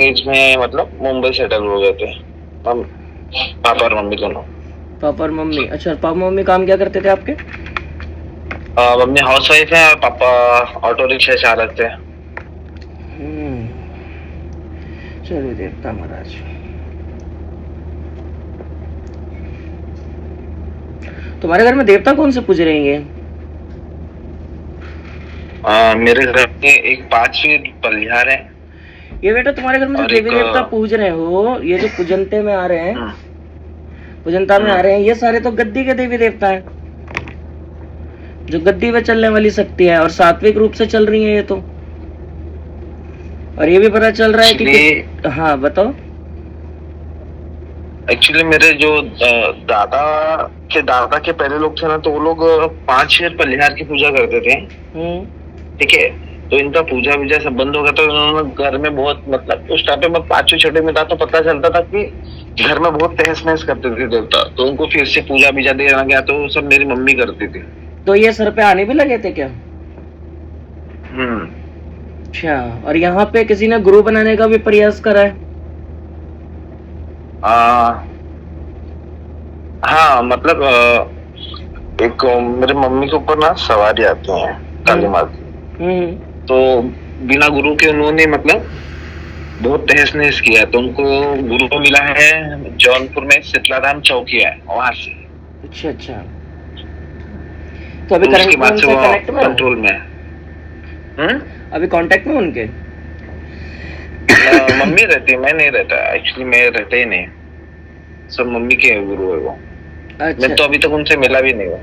As में मतलब Mumbai settle हो गए थे हम, पापा और मम्मी दोनों। पापा और मम्मी, अच्छा पापा मम्मी काम क्या करते थे आपके? मम्मी हाउस वाइफ है और पापा ऑटो रिक्शा चालक थे। चलो देवता महाराज, तुम्हारे घर में देवता कौन से पूज रहे हैं? मेरे घर में एक 5 फीट बलिहार है। ये बेटा तुम्हारे घर में जो और देवी एक देवता पूज रहे हो, ये जो पूजनते में आ रहे हैं, पूजनता में आ रहे हैं, ये सारे तो गद्दी के देवी देवता हैं, जो गद्दी पे चलने वाली शक्ति है और सात्विक रूप से चल रही है ये तो। और ये भी पता चल रहा है कि हाँ बताओ। एक्चुअली मेरे जो दादा के पहले लोग थे ना, तो वो लोग 5 फीट बलिहार की पूजा करते थे। ठीक है, तो इनका पूजा वूजा सब बंद हो गया, तो उन्होंने घर में बहुत, मतलब उस टाइम पे मैं 5वीं 6वीं में था, तो पता चलता था कि घर में बहुत तहस नहस करते थे देवता, तो उनको फिर से पूजा बीजा देना गया, तो वो सब मेरी मम्मी करती थी। तो ये सर पे आने भी लगे थे क्या? अच्छा, और यहाँ पे किसी ने गुरु बनाने का भी प्रयास करा है? हाँ, मतलब एक मेरे मम्मी के ऊपर ना सवारी आती है काली माँ की, तो बिना गुरु के उन्होंने मतलब बहुत तहस नहस किया, तो उनको गुरु को मिला है जौनपुर में शीतलाधाम चौकी है वहां से। अच्छा अच्छा, तो अभी करंट में उनसे कनेक्ट में कंट्रोल में अभी कांटेक्ट में उनके? मम्मी रहती है, मैं नहीं रहता एक्चुअली, मैं रहता ही नहीं, सब मम्मी के गुरु है वो। अच्छा। मैं तो अभी तक उनसे मिला भी नहीं हुआ।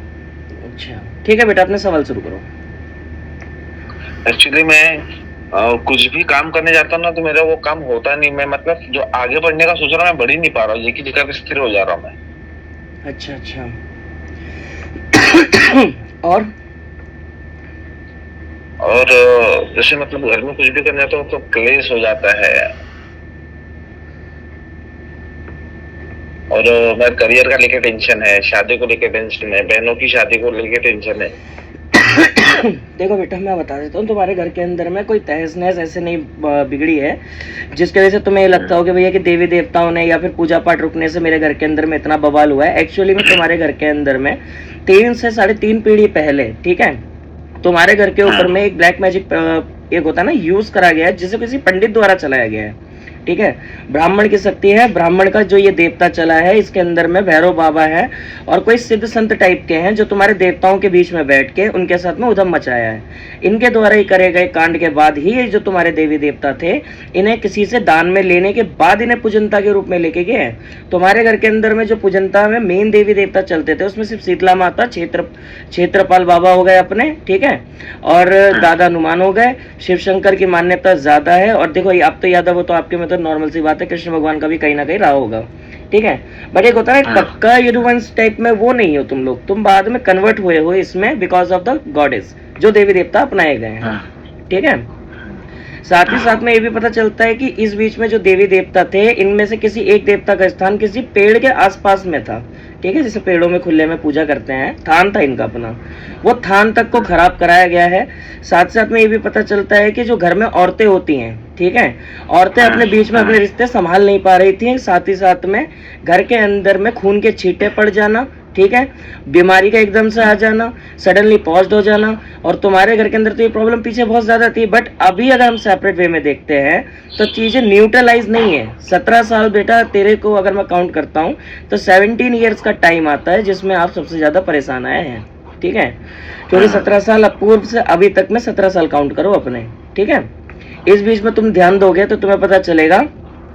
अच्छा ठीक है बेटा, अपने सवाल शुरू करो। एक्चुअली मैं कुछ भी काम करने जाता हूँ ना, तो मेरा वो काम होता नहीं, मैं मतलब जो आगे बढ़ने का सोच रहा हूँ मैं बढ़ ही नहीं पा रहा हूँ, एक ही जगह पे स्थिर हो जा रहा हूँ मैं। अच्छा अच्छा। और जैसे मतलब घर में कुछ भी करने जाता हूँ तो क्लेश हो जाता है, और मैं करियर का लेके टेंशन है, शादी को लेके टेंशन है, बहनों की शादी को लेके टेंशन है। देखो बेटा, मैं बता देता हूँ, तुम्हारे घर के अंदर में कोई तहस नहस ऐसे नहीं बिगड़ी है जिसकी वजह से तुम्हें ये लगता हो कि भैया कि देवी देवताओं ने या फिर पूजा पाठ रुकने से मेरे घर के अंदर में इतना बवाल हुआ है। एक्चुअली में तुम्हारे घर के अंदर में 3 से 3.5 पीढ़ी पहले, ठीक है, तुम्हारे घर के ऊपर में एक ब्लैक मैजिक एक होता है ना, यूज करा गया है, जिसे किसी पंडित द्वारा चलाया गया है। ठीक है, ब्राह्मण की शक्ति है, ब्राह्मण का जो ये देवता चला है, इसके अंदर में भैरव बाबा है और कोई सिद्ध संत टाइप के हैं जो तुम्हारे देवताओं के बीच में बैठ के उनके साथ में उधम मचाया है। इनके द्वारा ही करे गए कांड के बाद ही ये जो तुम्हारे देवी देवता थे, इन्हें किसी से दान में लेने के बाद इन्हें पूजनता के रूप में लेके गए। तुम्हारे घर के अंदर में जो पूजनता में मेन देवी देवता चलते थे, उसमें सिर्फ शीतला माता, क्षेत्रपाल बाबा हो गए अपने, ठीक है, और दादा हनुमान हो गए। शिव शंकर की मान्यता ज्यादा है। और देखो, आप तो यादव हो तो आपके में तो नॉर्मल सी बात है, कृष्ण भगवान का भी कहीं ना कहीं रहा होगा, ठीक है, बट एक होता है ना पक्का यदुवंश टाइप में, वो नहीं हो तुम लोग, तुम बाद में कन्वर्ट हुए हो इसमें बिकॉज ऑफ द गॉडेस, जो देवी देवता अपनाए गए हैं, ठीक है। साथ ही साथ में ये भी पता चलता है कि इस बीच में जो देवी देवता थे, इनमें से किसी एक देवता का स्थान किसी पेड़ के आसपास में था, ठीक है, जैसे पेड़ों में खुले में पूजा करते हैं, थान था इनका अपना, वो थान तक को खराब कराया गया है। साथ साथ में ये भी पता चलता है कि जो घर में औरतें होती हैं, ठीक है, औरतें अपने बीच में अपने रिश्ते संभाल नहीं पा रही थी। साथ ही साथ में घर के अंदर में खून के छींटे पड़ जाना, ठीक है, बीमारी का एकदम से आ जाना, सडनली पॉज्ड हो जाना। और तुम्हारे घर के अंदर तो ये प्रॉब्लम पीछे बहुत ज्यादा थी, बट अभी अगर हम सेपरेट वे में देखते हैं तो चीजें न्यूट्रलाइज नहीं है। 17 साल बेटा तेरे को अगर मैं काउंट करता हूँ तो 17 ईयर्स का टाइम आता है जिसमें आप सबसे ज्यादा परेशान आए हैं, ठीक है, क्योंकि 17 साल अपूर्व से अभी तक में 17 साल काउंट करो अपने, ठीक है। इस बीच में तुम ध्यान दोगे तो तुम्हें पता चलेगा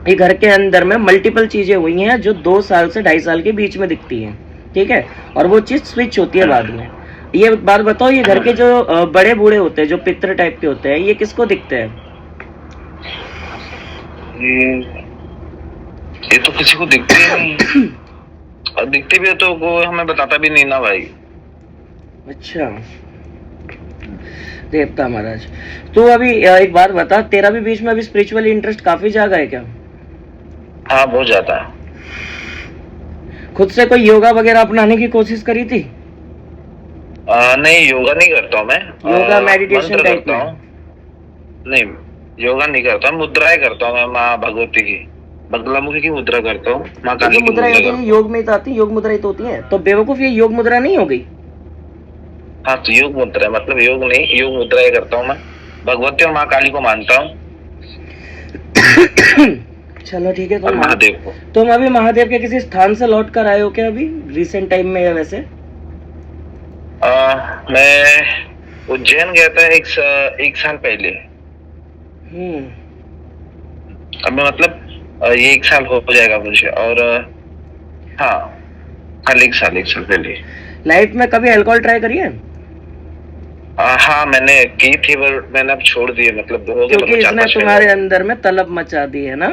कि घर के अंदर में मल्टीपल चीजें हुई हैं जो 2 साल से 2.5 साल के बीच में दिखती हैं, ठीक है, और वो चीज स्विच होती है बाद में। ये बात बताओ, ये घर के जो बड़े बूढ़े होते हैं, जो पितर टाइप के होते हैं, ये किसको दिखते हैं? ये तो किसी को दिखते ही नहीं, और दिखते भी है तो वो हमें बताता भी नहीं ना भाई। अच्छा देवता महाराज, तो अभी एक बात बता, तेरा भी बीच में अभी स्पिरिचुअल इंटरेस्ट काफी जागा है क्या? हाँ, बहुत ज्यादा है। खुद से कोई योगा वगैरह अपनाने की कोशिश करी थी? नहीं, योगा नहीं करता हूँ मैं, योगा मेडिटेशन टाइप में नहीं, योगा नहीं करता हूँ, मुद्राएं करता हूँ मैं माँ भगवती की, बगलामुखी की मुद्रा करता हूँ, माँ काली जो की मुद्रा मुद्रा होती करता है हूँ। योग में तो आती है, योग मुद्रा ही तो होती है, तो बेवकूफ ये योग मुद्रा नहीं हो गई? हाँ तो योग मुद्रा है, मतलब योग नहीं, योग मुद्राएं करता हूँ मैं, भगवती और माँ काली को मानता हूँ। चलो ठीक है, और महादेव को। तुम अभी महादेव के किसी स्थान से लौट कर आए हो क्या अभी रिसेंट टाइम में, या वैसे? मैं उज्जैन गया था एक साल पहले। अब मैं मतलब ये 1 साल हो जाएगा मुझे, और हाँ कल 1 साल पहले। लाइफ में कभी अल्कोहल ट्राई करी है? हाँ मैंने की थी, पर मैंने अब छोड़ दिए, मतलब हो गया क्योंकि इसने तुम्हारे अंदर में तलब मचा दी है ना?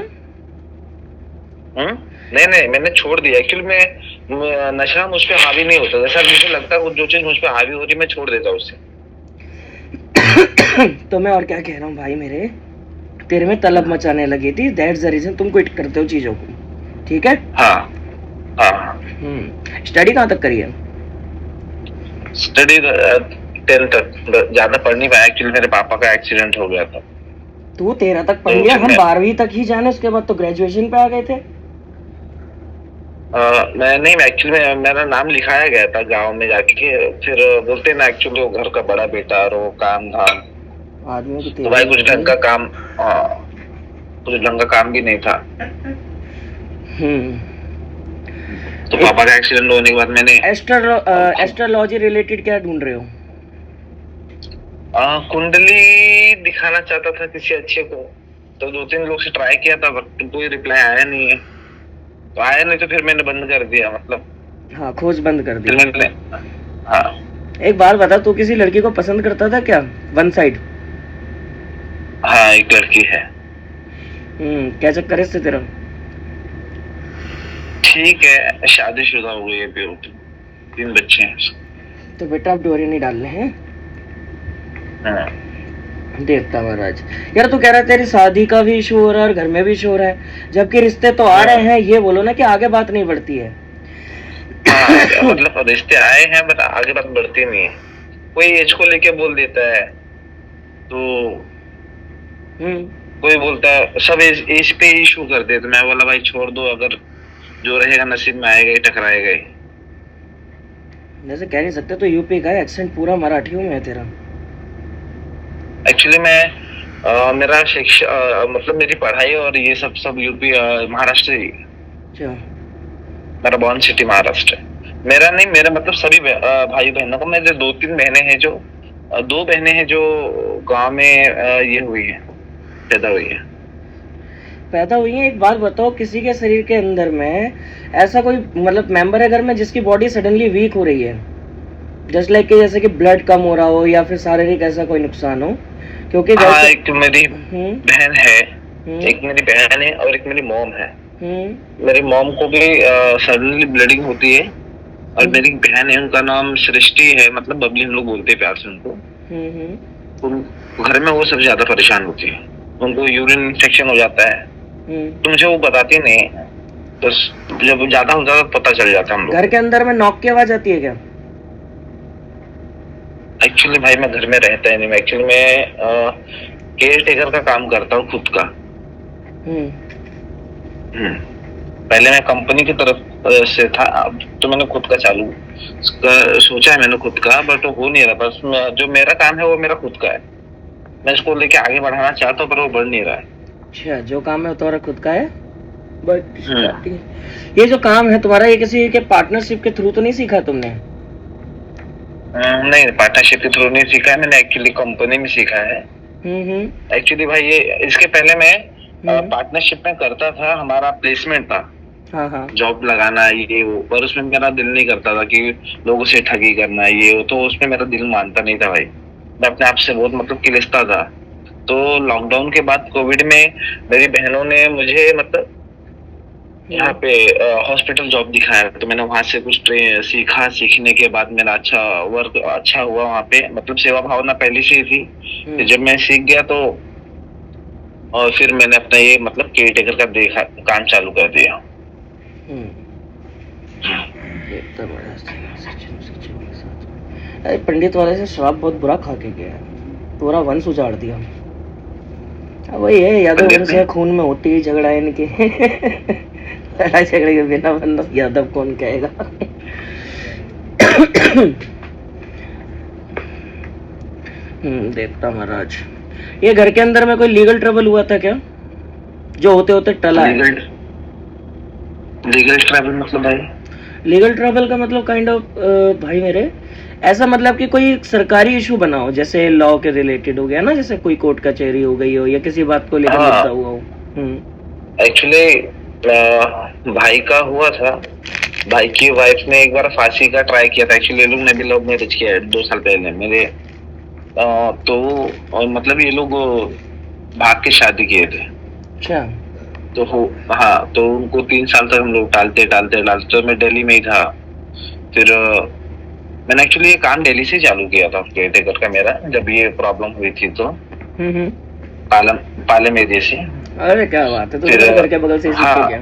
नहीं मैंने छोड़ दिया एक्चुअली। मैं नशा मुझ पे हावी नहीं होता, जैसा मुझे लगता है जो चीज मुझ पे हावी हो रही है मैं छोड़ देता हूँ उससे। तो मैं और क्या कह रहा हूँ भाई मेरे, तेरे में तलब मचाने लगी थी, दैट्स द रीजन तुम क्विट करते हो चीजों को, ठीक है? हाँ हाँ। स्टडी कहाँ तक करी है? स्टडी 10th तक, ज्यादा पढ़ नहीं पाया एक्चुअली, मेरे पापा का एक्सीडेंट हो गया था। तू 13 तक पढ़ लिया, हम 12वीं तक ही जाने, उसके बाद तो ग्रेजुएशन पे आ गए थे। मैं नहीं, एक्चुअली मेरा नाम लिखाया गया था गांव में जाके, फिर बोलते ना एक्चुअली वो घर का बड़ा बेटा और वो काम धाम, आदमी को तो भाई कुछ ढंग का काम, कुछ ढंग का काम भी नहीं था। तो पापा का एक्सीडेंट होने के बाद मैंने एस्ट्रोलॉजी रिलेटेड क्या ढूंढ रहे हो? कुंडली दिखाना चाहता था किसी अच्छे को, तो 2-3 लोग से ट्राई किया था, बट कोई रिप्लाई आया नहीं है, तो आया नहीं तो फिर मैंने बंद कर दिया, मतलब हाँ खोज बंद कर दी। मैंने, हाँ। एक बात बता, तू किसी लड़की को पसंद करता था क्या, वन साइड? हाँ एक लड़की है। क्या चक्कर है इससे तेरा? ठीक है, शादीशुदा हो गई है, 3 बच्चे हैं। तो बेटा आप डोरी नहीं डालने हैं। देवता महाराज, यार तू कह रहा है तेरी शादी का भी इशू हो रहा है और घर में भी इशू हो रहा है, जबकि रिश्ते तो आ रहे हैं, ये बोलो ना कि आगे बात नहीं बढ़ती है। मतलब रिश्ते आए हैं बट आगे बात बढ़ती नहीं है, कोई एज को लेके बोल देता है, तो कोई बोलता है सब एज पे इशू कर दे, तो मैं बोला भाई छोड़ दो, अगर जो रहेगा नसीब में आएगा ही, टकराएगा ही। वैसे कह नहीं सकते, तो यूपी का एक्सेंट पूरा मराठी हूँ मैं तेरा। एक्चुअली मैं मेरा शिक्षा मतलब मेरी पढ़ाई और ये सब यूपी महाराष्ट्र ही। अच्छा। मेरा बॉर्न सिटी महाराष्ट्र है। मेरा नहीं, मेरे मतलब सभी भाई बहनों को, मेरे 2-3 बहनें हैं जो 2 बहनें हैं जो गांव में ये हुई है, पैदा हुई है। एक बात बताओ, किसी के शरीर के अंदर में ऐसा कोई मतलब मेंबर है घर में जिसकी बॉडी सडनली वीक हो रही है, जस्ट लाइक जैसे कि ब्लड कम हो रहा हो या फिर शारीरिक ऐसा कोई नुकसान हो? क्योंकि हाँ, एक मेरी बहन है, एक मेरी बहन है और एक मेरी मॉम है। मेरी मॉम को भी सडनली ब्लीडिंग होती है, और मेरी बहन है, उनका नाम सृष्टि है, मतलब बबली हम लोग बोलते हैं प्यार से उनको। तो घर में वो सबसे ज्यादा परेशान होती है, उनको यूरिन इन्फेक्शन हो जाता है, तो मुझे वो बताती नहीं, तो जब ज्यादा हो जाता पता चल जाता हम लोग। घर के अंदर में नॉक की आवाज आती है क्या? एक्चुअली भाई मैं घर में रहता ही नहीं, एक्चुअली मैं केयर टेकर का काम करता हूँ खुद का। पहले मैं कंपनी की तरफ से था, अब तो मैंने खुद का चालू सोचा है मैंने खुद का, बट हो नहीं रहा। बस जो मेरा काम है वो मेरा खुद का है, मैं इसको लेके आगे बढ़ाना चाहता हूँ पर वो बढ़ नहीं रहा है। अच्छा, जो काम है वो तुम्हारा खुद का है, बट ये जो काम है तुम्हारा, ये किसी के पार्टनरशिप के थ्रू तो नहीं सीखा तुमने? नहीं, पार्टनरशिप के थ्रू नहीं सीखा है मैंने, एक्चुअली कंपनी में सीखा है। एक्चुअली भाई ये इसके पहले मैं पार्टनरशिप में करता था, हमारा प्लेसमेंट था, जॉब लगाना ये वो, पर उसमें मेरा दिल नहीं करता था कि लोगों से ठगी करना ये वो, तो उसमें मेरा दिल मानता नहीं था भाई, मैं अपने आप से बहुत मतलब किलिस्ता था। तो लॉकडाउन के बाद कोविड में मेरी बहनों ने मुझे मतलब यहाँ पे हॉस्पिटल जॉब दिखाया, तो मैंने वहां से कुछ सीखा, सीखने के बाद मेरा वर्क अच्छा हुआ वहाँ पे, मतलब सेवा भावना पहले से ही थी। तो जब मैं सीख गया तो और फिर मैंने अपना ये मतलब केयर टेकर का देखा काम चालू कर दिया। पंडित वाले से श्राप बहुत बुरा खा के गया है, पूरा वंश उजाड़ दिया। वही है, यादव वंश है, खून में होती है झगड़ा इनके। लड़ाई झगड़े के बिना बंदा यादव कौन कहेगा। देवता महाराज, ये घर के अंदर में कोई लीगल ट्रबल हुआ था क्या, जो होते होते टला है? लीगल ट्रबल मतलब भाई? लीगल ट्रबल का मतलब काइंड ऑफ भाई मेरे, ऐसा मतलब कि कोई सरकारी इशू बना हो, जैसे लॉ के रिलेटेड हो गया ना, जैसे कोई कोर्ट कचहरी हो गई हो या किसी बात को लेकर मुद्दा हुआ हो। एक्चुअली भाई का हुआ था, भाई की वाइफ ने एक बार फांसी का ट्राई किया था। एक्चुअली ये लोग ने भी लव मैरिज किया है 2 साल पहले मेरे, तो मतलब ये लोग भाग के शादी किए थे। अच्छा। तो हाँ, तो उनको 3 साल तक हम लोग टालते तो मैं दिल्ली में ही था। फिर मैंने एक्चुअली ये काम दिल्ली से चालू किया था केयरटेकर का मेरा, जब ये प्रॉब्लम हुई थी तो पालम एरिया से। अरे क्या बात है, तो घर के बगल से सीख के गया।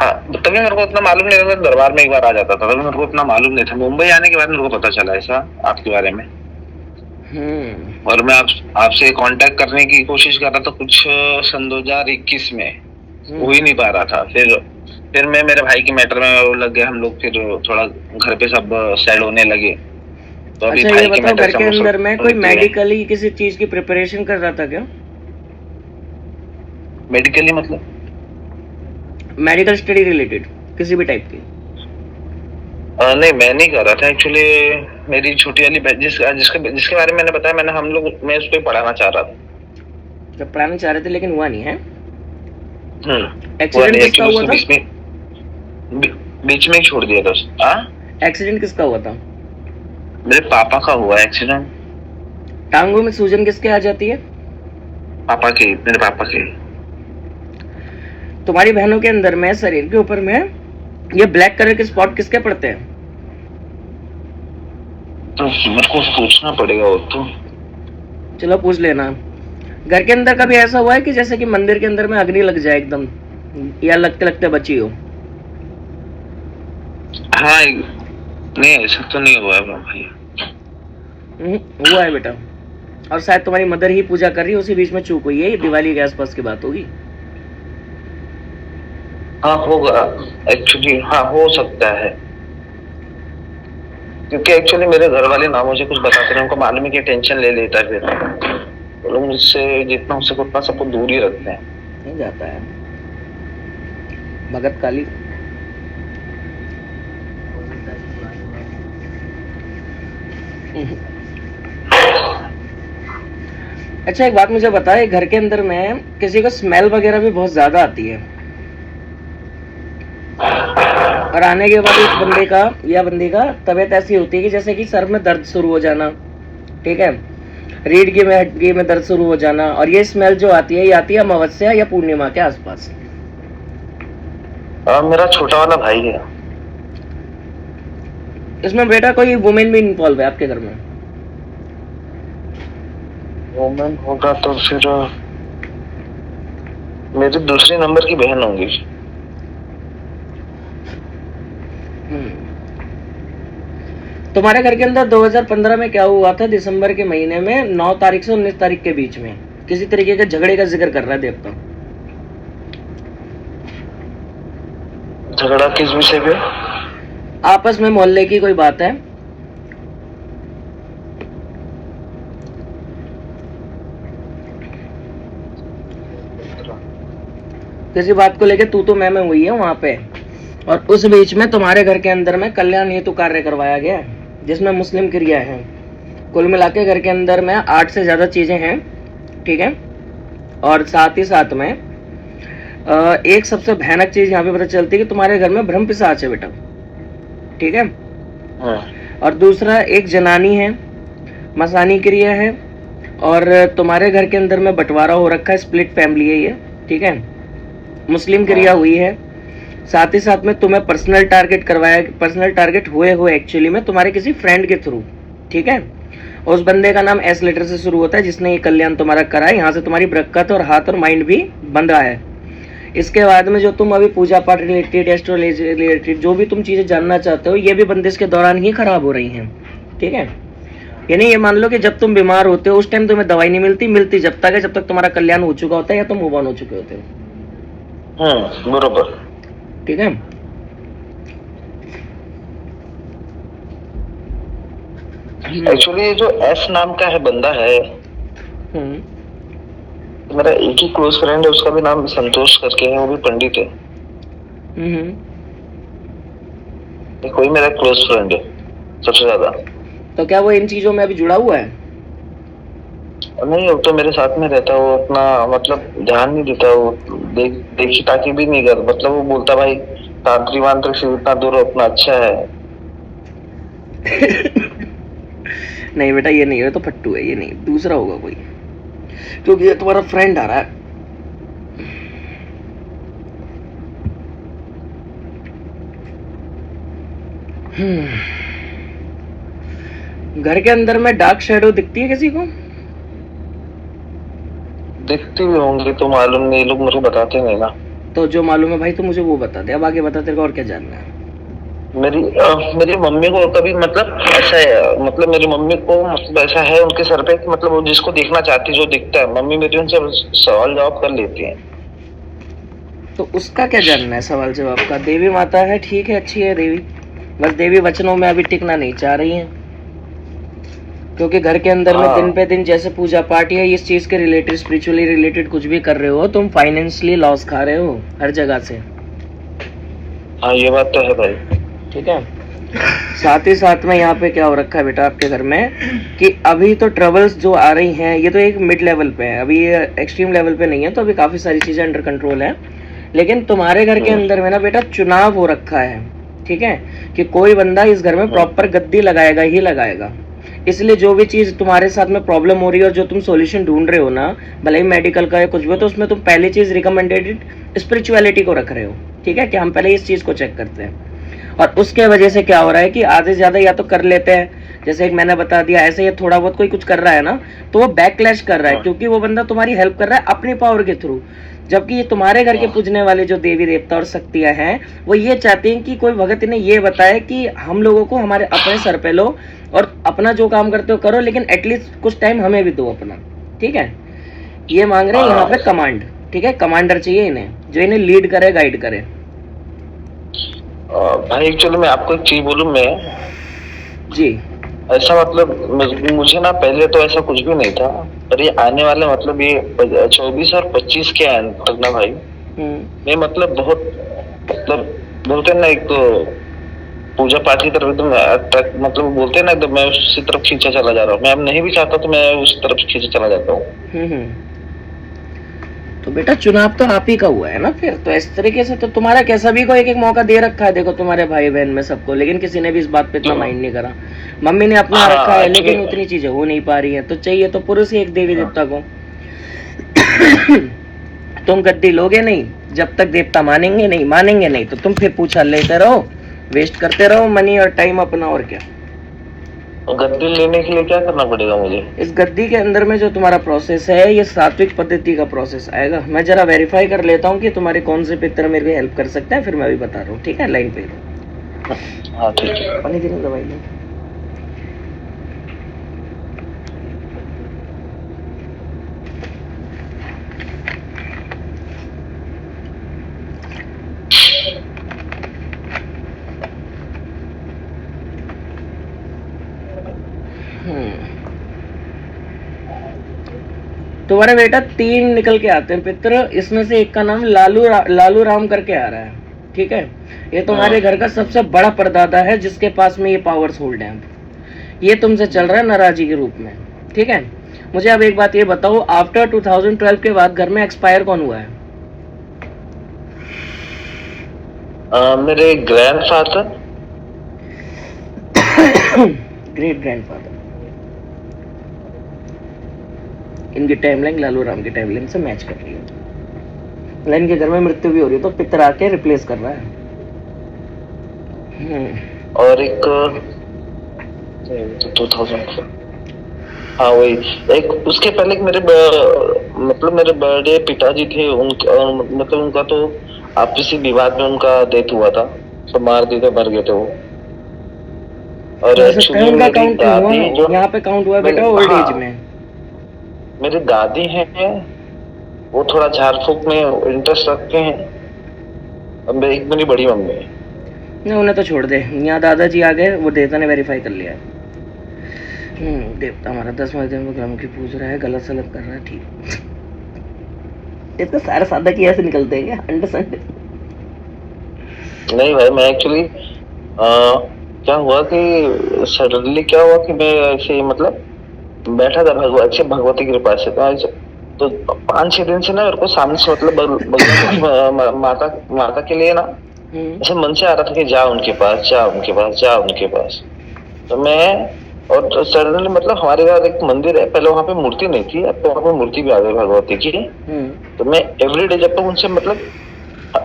हाँ, तभी मेरे को इतना मालूम नहीं था, दरबार में एक बार आ जाता था, तभी मेरे को इतना मालूम नहीं था। मुंबई आने के बाद मेरे को पता चला ऐसा आपके बारे में। और मैं आपसे कांटेक्ट करने की कोशिश कर रहा था कुछ सन 2021 में, हो ही नहीं पा रहा था। फिर मैं मेरे भाई के मैटर में लग गए हम लोग, फिर थोड़ा घर पे सब सेट होने लगे। तो अभी अच्छा, ये बताओ, घर के अंदर में कोई मेडिकली किसी चीज की प्रिपरेशन कर रहा था क्या? मेडिकली मतलब मेडिकल स्टडी रिलेटेड किसी भी टाइप की? नहीं, मैं नहीं कर रहा था। एक्चुअली मेरी छोटी वाली जिसके बारे में मैंने बताया, मैं उसको पढ़ाना चाह रहा था। जब पढ़ाना चाह रहे थे लेकिन हुआ नहीं है। एक्सीडेंट किसका हुआ था? बीच में ही छोड़ दिया था। एक्सीडेंट किसका हुआ था? मेरे पापा का हुआ एक्सीडेंट। टांगों में सूजन किसके आ जाती है? मेरे पापा की। तुम्हारी बहनों के अंदर में शरीर के ऊपर में ये ब्लैक कलर के स्पॉट किसके पड़ते हैं? तो मेरे को पूछना पड़ेगा वो तो। चलो पूछ लेना। घर के अंदर कभी ऐसा हुआ है कि जैसे कि मंदिर के अंदर में अग्नि लग जाए एकदम, या लगते लगते बची हो? हाँ, नहीं ऐसा तो नहीं हुआ है भाई। हुआ है बेटा, और शायद तुम्हारी मदर ही पूजा कर रही है, उसी बीच में चूक हुई है। ये दिवाली के आसपास की बात होगी। हाँ होगा एक्चुअली, हाँ हो सकता है, क्योंकि एक्चुअली मेरे घर वाले ना मुझे कुछ बताते नहीं, उनको मालूम है कि टेंशन ले लेता है। फिर वो लोग मुझसे जितना हो सके उतना सबको दूर ही रखते हैं। नहीं जाता है भगत काली। अच्छा, एक बात मुझे बताए, घर के अंदर में किसी को स्मेल वगैरह भी बहुत ज्यादा आती है, और आने के बाद उस बंदे का या बंदी का तबीयत ऐसी होती है कि जैसे कि सर में दर्द शुरू हो जाना, ठीक है, रीढ़ की हड्डी में दर्द शुरू हो जाना। और ये स्मेल जो आती है, ये आती है अमावस्या या पूर्णिमा के आसपास। मेरा छोटा वाला भाई है। इसमें बेटा कोई वुमेन भी इन्वॉल्व है आपके घर में? वुमेन होगा तो फिर मेरी दूसरे नंबर की बहन होंगी। तुम्हारे घर के अंदर 2015 में क्या हुआ था? दिसंबर के महीने में 9 तारीख से 19 तारीख के बीच में किसी तरीके के झगड़े का जिक्र कर रहा है देवता। झगड़ा किस विषय पे? आपस में मोहल्ले की कोई बात है? किसी बात को लेके तू तो मैं हुई है वहां पे, और उस बीच में तुम्हारे घर के अंदर में कल्याण हेतु कार्य करवाया गया, जिसमें मुस्लिम क्रिया है। कुल मिला के घर के अंदर में 8 से ज्यादा चीजें हैं, ठीक है। और साथ ही साथ में एक सबसे भयानक चीज यहाँ पे पता चलती है कि तुम्हारे घर में ब्रह्म पिशाच है बेटा, ठीक है। और दूसरा, एक जनानी है, मसानी क्रिया है, और तुम्हारे घर के अंदर में बंटवारा हो रखा है, स्प्लिट फैमिली है ये, ठीक है। मुस्लिम क्रिया हुई है। साथ ही साथ में तुम्हें पर्सनल टारगेट करवाया, पर्सनल टारगेट हुए एक्चुअली में तुम्हारे किसी फ्रेंड के थ्रू, ठीक है। उस बंदे का नाम एस लेटर से शुरू होता है, जिसने ये कल्याण तुम्हारा करा है। यहाँ से तुम्हारी बरकत और हाथ और माइंड भी बंधा है। इसके बाद में जो तुम अभी पूजा पाठ रिलेटेड, एस्ट्रोलॉजी रिलेटेड जो भी तुम चीजें जानना चाहते हो, ये भी बंदिश के दौरान ही खराब हो रही हैं, ठीक है। यानी ये मान लो कि जब तुम बीमार होते हो उस टाइम तुम्हें दवाई नहीं मिलती जब तक है जब तक तुम्हारा कल्याण हो चुका होता है या तुम मूव ऑन हो चुके होते हो। बरोबर। ठीक है। एक्चुअली जो एस नाम का है बंदा है, मेरा एक ही क्लोज फ्रेंड है, उसका भी नाम संतोष करके है, वो भी पंडित है। कोई मेरा क्लोज फ्रेंड है सबसे ज्यादा। तो क्या वो इन चीजों में अभी जुड़ा हुआ है? नहीं, वो तो मेरे साथ में रहता है, वो अपना मतलब ध्यान नहीं देता, वो देखी ताकि भी नहीं कर, मतलब वो बोलता भाई तांत्रिक वांत्रिक से इतना दूर अपना अच्छा है। नहीं बेटा ये नहीं है, तो फट्टू है, ये नहीं, दूसरा होगा कोई, क्योंकि ये तुम्हारा फ्रेंड आ रहा है। घर के अंदर में डार्क शैडो दिखती है किसी को? दिखती भी होंगी तो मालूम नहीं, लोग मुझे बताते नहीं ना। तो जो मालूम है भाई तो मुझे वो बता दे, अब आगे बता, तेरे को और क्या जानना है? मेरी मम्मी को कभी मतलब ऐसा है, मतलब मेरी मम्मी को मतलब ऐसा है उनके सर पे, मतलब वो जिसको देखना चाहती जो दिखता है, मम्मी मेरी उनसे सवाल जवाब कर लेती है। तो उसका क्या जानना है सवाल जवाब का? देवी माता है, ठीक है, अच्छी है देवी, बस देवी वचनों में अभी टिकना नहीं चाह रही है, क्योंकि घर के अंदर में दिन पे दिन जैसे पूजा पाठ या इस चीज के रिलेटेड, स्पिरिचुअली रिलेटेड कुछ भी कर रहे हो, तुम फाइनेंशियली लॉस खा रहे हो हर जगह से। हाँ ये बात तो है भाई। ठीक है। साथ ही साथ में यहाँ पे क्या हो रखा है बेटा आपके घर में कि अभी तो ट्रबल्स जो आ रही हैं ये तो एक मिड लेवल पे है, अभी ये एक्सट्रीम लेवल पे नहीं है, तो अभी काफी सारी चीजें अंडर कंट्रोल है। लेकिन तुम्हारे घर के अंदर में ना बेटा चुनाव हो रखा है, ठीक है, कि कोई बंदा इस घर में प्रॉपर गद्दी लगाएगा ही लगाएगा। इसलिए जो भी चीज तुम्हारे साथ में प्रॉब्लम हो रही है और जो तुम सॉल्यूशन ढूंढ रहे हो ना, भले ही मेडिकल का या कुछ भी, तो उसमें तुम पहली चीज रिकमेंडेड स्पिरिचुअलिटी को रख रहे हो। ठीक है, कि हम पहले इस चीज को चेक करते हैं, और उसके वजह से क्या हो रहा है कि आधे से ज्यादा या तो कर लेते हैं, जैसे एक मैंने बता दिया, ऐसे ये थोड़ा बहुत कोई कुछ कर रहा है ना तो वो बैकलैश कर रहा है, क्योंकि वो बंदा तुम्हारी हेल्प कर रहा है अपनी पावर के थ्रू, जबकि ये तुम्हारे घर के पूजने वाले जो देवी देवता और शक्तियां हैं वो ये चाहते हैं कि कोई भगत इन्हें ये बताए कि हम लोगों को हमारे अपने सर पे लो और अपना जो काम करते हो करो, लेकिन एटलीस्ट कुछ टाइम हमें भी दो अपना। ठीक है, ये मांग रहे हैं यहाँ पे कमांड। ठीक है, कमांडर चाहिए इन्हें, जो इन्हें लीड करे, गाइड करे। भाई एक्चुअली मैं आपको एक चीज बोलूं, मैं जी ऐसा मतलब मुझे ना पहले तो ऐसा कुछ भी नहीं था, पर ये आने वाले मतलब ये 24 और 25 के अंत तक ना भाई मैं मतलब बहुत मतलब बोलते हैं ना, एक तो पूजा पाठ की तरफ एकदम मतलब बोलते हैं ना एकदम मैं उसी तरफ खींचा चला जा रहा हूँ, मैं अब नहीं भी चाहता तो मैं उस तरफ खींचा चला जाता हूँ। तो बेटा चुनाव तो आप ही का हुआ है ना फिर, तो इस तरीके से तो तुम्हारा कैसा भी को एक एक मौका दे रखा है, देखो तुम्हारे भाई बहन में सबको, लेकिन किसी ने भी इस बात पे इतना माइंड नहीं करा। मम्मी ने अपना रखा है, लेकिन उतनी चीजें हो नहीं पा रही है, तो चाहिए तो पुरुष ही एक देवी देवता को। तुम गद्दी लोगे नहीं जब तक देवता मानेंगे नहीं तो तुम फिर पूछा लेते रहो, वेस्ट करते रहो मनी और टाइम अपना, और क्या। गद्दी लेने के लिए क्या करना पड़ेगा मुझे? इस गद्दी के अंदर में जो तुम्हारा प्रोसेस है ये सात्विक पद्धति का प्रोसेस आएगा। मैं जरा वेरीफाई कर लेता हूँ कि तुम्हारे कौन से पितर मेरे को हेल्प कर सकते हैं, फिर मैं भी बता रहा हूँ। ठीक है, लाइन पे। हाँ ठीक है, पानी देना, दवाई ले। तुम्हारे बेटा 3 निकल के आते हैं पितर, इसमें से एक का नाम लालू राम करके आ रहा है। ठीक है, ये तुम्हारे घर का सबसे बड़ा परदादा है जिसके पास में ये पावर्स होल्ड है। ये तुमसे चल रहा है नाराजी के रूप में। ठीक है, मुझे अब एक बात ये बताओ, आफ्टर 2012 के बाद घर में एक्सपायर कौन हुआ है? मेरे ग्रैंडफादर। Great grandfather. इनकी टाइमलाइन लालू राम की टाइमलाइन से मैच कर रही है। इनके घर में मृत्यु भी हो रही है, तो पितर आके रिप्लेस कर रहा है। और एक 2000, हाँ वही, एक उसके पहले मेरे मतलब मेरे बड़े पिताजी थे, मतलब उनका तो आपसी विवाद में उनका डेथ हुआ था, तो मार दिए थे, मर गए थे वो। और हो सकता है एक्चुअली उनका मेरी काउंट हुआ, दादी जो यहाँ पे काउंट हुआ बेटा मेरे ओल्ड हाँ एज में। मेरी दादी हैं, वो थोड़ा झाड़ फूक में इंटरेस्ट रखते हैं। अब एक मेरी बड़ी मम्मी है। नहीं उन्हें तो छोड़ दे, यहाँ दादाजी आ गए, वो देवता ने वेरीफाई कर लिया है। देवता हमारा 10 दिन में ग्राम की पूछ रहा है, गलत सलत कर रहा है, ठीक। इसका सारा सादा की ऐसे निकलते हैं क्या अंडे संडे? नहीं भाई, मैं एक्चुअली क्या हुआ कि सडनली क्या हुआ कि मैं ऐसे मतलब बैठा था भगवती की कृपा से, तो 5-6 दिन से ना मेरे को सामने से मतलब बगल में माता माता के लिए ना ऐसे मन से आ रहा था कि जा उनके पास, जा उनके पास, जा उनके पास। तो मैं और तो सडनली मतलब हमारे घर एक मंदिर है, पहले वहाँ पे मूर्ति नहीं थी, अब तो वहाँ पे मूर्ति भी आ गई भगवती की। तो मैं एवरीडे जब तक उनसे मतलब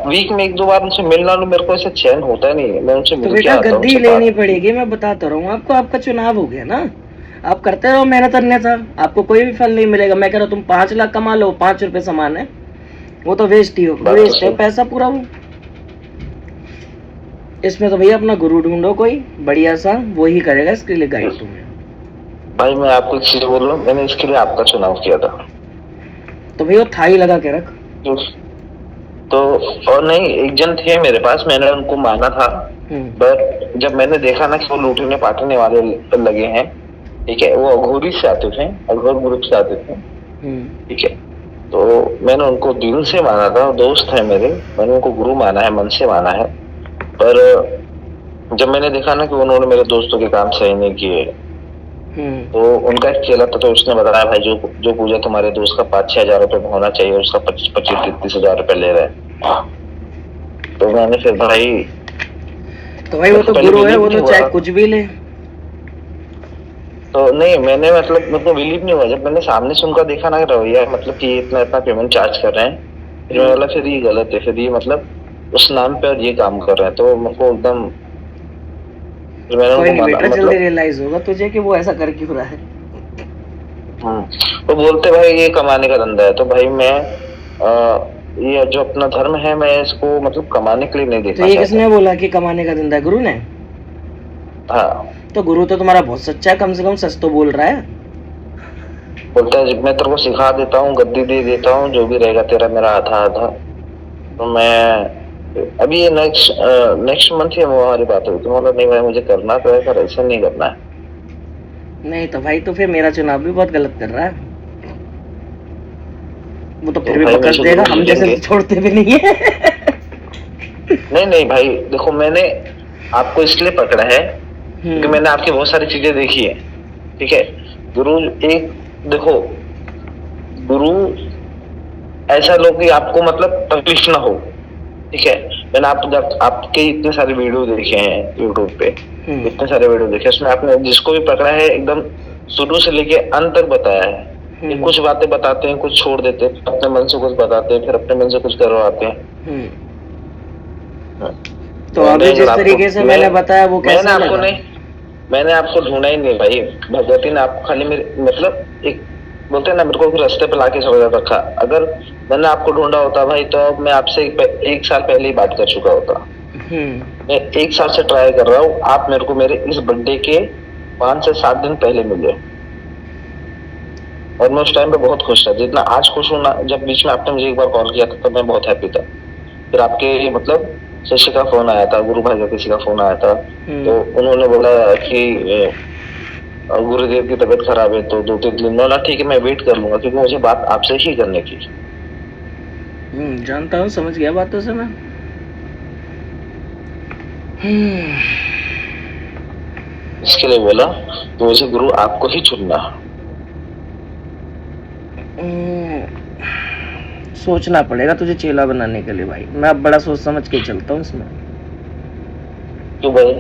वीक में 1-2 बार उनसे मिलना लूं, मेरे को ऐसे चैन होता नहीं है, मैं उनसे तो मिल के बेटा आता हूँ, गद्दी उनसे लेनी बात। पड़ेगी, मैं बताता रहा हूँ आपको, आपका चुनाव हो गया ना, आप करते रहो मेहनत अन्यथा, आपको कोई भी फल नहीं मिलेगा। मैं कह रहा हूँ तुम 5 लाख कमा लो, 5 रुपए समान है, वो तो वेस्ट ही हो, बात तो वेस्ट है सही। पैसा पूरा वो। इसमें तो भैया अपना गुरु ढूंढो कोई बढ़िया सा, वो ही करेगा इसके लिए गाइड तुम्हें। भाई मैं आपको एक चीज बोल रहा हूँ, मैंने इसके लिए आपका चुनाव किया था। तो भैया थाई लगा के रख। तो और नहीं, एक जन थे मेरे पास, मैंने उनको माना था, बट जब मैंने देखा ना कि वो लूटने पाटने वाले लगे हैं, ठीक है, वो अघोरी से आते थे, अघोर ग्रुप से आते थे, ठीक है, तो मैंने उनको दिल से माना था, दोस्त है मेरे, मैंने उनको गुरु माना है, मन से माना है। पर जब मैंने देखा ना कि उन्होंने मेरे दोस्तों के काम सही नहीं किए, तो उनका एक चेला था, तो उसने बताया भाई जो पूजा तुम्हारे दोस्त का 5-6 हजार रुपए में होना चाहिए, उसका 25-30 हजार रुपए ले रहे हैं। तो मैंने फिर भाई, तो भाई वो तो गुरु है, वो तो चाहे कुछ भी ले। तो नहीं, मैंने मतलब मेरे को बिलीव नहीं हुआ जब मैंने सामने से उनका देखा ना रवैया, मतलब कि इतना इतना पेमेंट चार्ज कर रहे हैं, फिर मैं बोला फिर ये गलत है, फिर ये मतलब उस नाम पे ये काम कर रहे हैं, तो मेरे को एकदम, मैंने कोई उनको नहीं माना बेटा, जल्दी मतलब। रियलाइज होगा तुझे कि वो ऐसा कर क्यों रहा है। तो बोलते भाई ये कमाने का धंधा है, तो भाई मैं ये जो अपना धर्म है, मैं इसको मतलब कमाने के लिए नहीं देखना तो ये चाहता। किसने बोला कि कमाने का धंधा है? गुरु ने? हाँ। तो गुरु तो तुम्हारा बहुत सच्चा है, कम से कम सच तो बोल रहा है। बोलता है मैं तेरे को सिखा देता हूँ, गद्दी दे देता हूँ, जो भी रहेगा तेरा मेरा आधा आधा। तो मैं अभी ये नेक्स्ट मंथ ही हमारी बात हुई, तो बोला नहीं भाई मुझे करना तो है, पर ऐसा नहीं करना है। नहीं तो भाई तो फिर मेरा चुनाव भी बहुत गलत कर रहा है, वो तो फिर भी भाई बकस देगा, हम जैसे छोड़ते भी नहीं है। नहीं नहीं भाई देखो, मैंने आपको इसलिए पकड़ा है क्योंकि मैंने आपकी बहुत सारी चीजें देखी है, ठीक है। गुरु एक देखो, गुरु ऐसा लो कि आपको मतलब तकलीफ ना हो, ठीक है। मैंने आपके इतने सारे वीडियो देखे हैं यूट्यूब पे, इतने सारे वीडियो देखे, उसमें आपने जिसको भी पकड़ा है एकदम शुरू से लेके अंत तक बताया है। कुछ बातें बताते हैं, कुछ छोड़ देते हैं, अपने मन से कुछ बताते हैं, फिर अपने मन से कुछ करवाते हैं। तो अभी जिस तरीके से मैंने बताया वो कैसा मैंने आपको नहीं, मैंने आपको ढूंढा ही नहीं भाई, भगवती ने आपको खाली मेरे मतलब एक बोलते हैं ना, मेरे को रास्ते पे लाके समझा रखा। अगर मैंने आपको ढूंढा होता भाई, तो अब मैं आपसे एक साल पहले ही बात कर चुका होता। मैं 1 साल से ट्राई कर रहा हूँ, आप मेरे को मेरे इस बर्थडे के 5 से 7 दिन पहले मिले, और मैं उस टाइम पे बहुत खुश था, जितना आज खुश हूँ ना। जब बीच में आपने मुझे एक बार कॉल किया था, तब मैं बहुत हैप्पी था। फिर आपके मतलब शिष्य का फोन आया था, गुरु भाई का किसी का फोन आया था, तो उन्होंने बोला कि गुरुदेव की तबीयत खराब है, तो 2-3 दिन बोला ठीक है मैं वेट कर लूंगा, क्योंकि मुझे बात आपसे ही करने की। जानता हूँ, समझ गया बातों से मैं। इसके लिए बोला तो मुझे गुरु आपको ही चुनना। सोचना पड़ेगा तुझे चेला बनाने के लिए भाई, मैं अब बड़ा सोच समझ के चलता हूँ इसमें। क्यों भाई?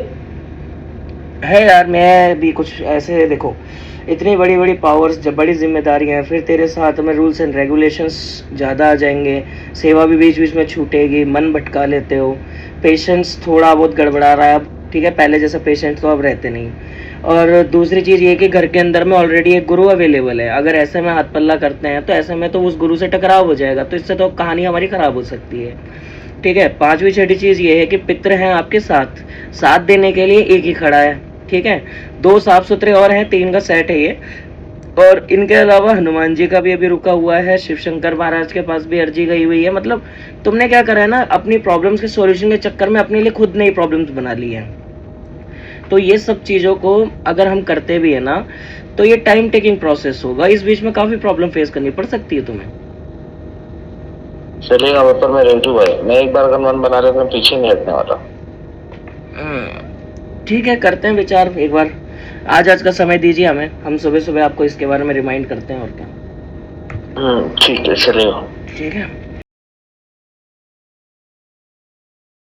है यार, मैं भी कुछ ऐसे देखो, इतनी बड़ी बड़ी पावर्स, जब बड़ी जिम्मेदारियां हैं, फिर तेरे साथ में रूल्स एंड रेगुलेशंस ज़्यादा आ जाएंगे, सेवा भी बीच बीच में छूटेगी, मन भटका लेते हो, पेशेंस थोड़ा बहुत गड़बड़ा रहा है अब, ठीक है, पहले जैसा पेशेंट तो अब रहते नहीं। और दूसरी चीज़ ये कि घर के अंदर में ऑलरेडी एक गुरु अवेलेबल है, अगर ऐसे में हाथ पल्ला करते हैं तो ऐसे में तो उस गुरु से टकराव हो जाएगा, तो इससे तो कहानी हमारी ख़राब हो सकती है, ठीक है। 5वीं छठी चीज़ ये है कि पितृ हैं आपके साथ देने के लिए एक ही खड़ा है, ठीक है, 2 साफ सुथरे और हैं, 3 का सेट है ये। और इनके अलावा हनुमान जी का भी अभी रुका हुआ है, शिव शंकर महाराज के पास भी अर्जी गई हुई है। मतलब तुमने क्या करा है ना, अपनी प्रॉब्लम्स के सॉल्यूशन के चक्कर में अपने लिए खुद नई प्रॉब्लम्स बना ली है। तो ये सब चीज़ों को अगर हम करते भी है ना, तो ये टाइम टेकिंग प्रोसेस होगा, इस बीच में काफ़ी प्रॉब्लम फेस करनी पड़ सकती है तुम्हें। चलेगा, पर मैं रेडी भाई, मैं एक बार अगर मन बना रहा तो पीछे नहीं हटने वाला। ठीक है, करते हैं विचार एक बार। आज का समय दीजिए हमें, हम सुबह सुबह आपको इसके बारे में रिमाइंड करते हैं, और क्या। ठीक है, चलेगा। ठीक है।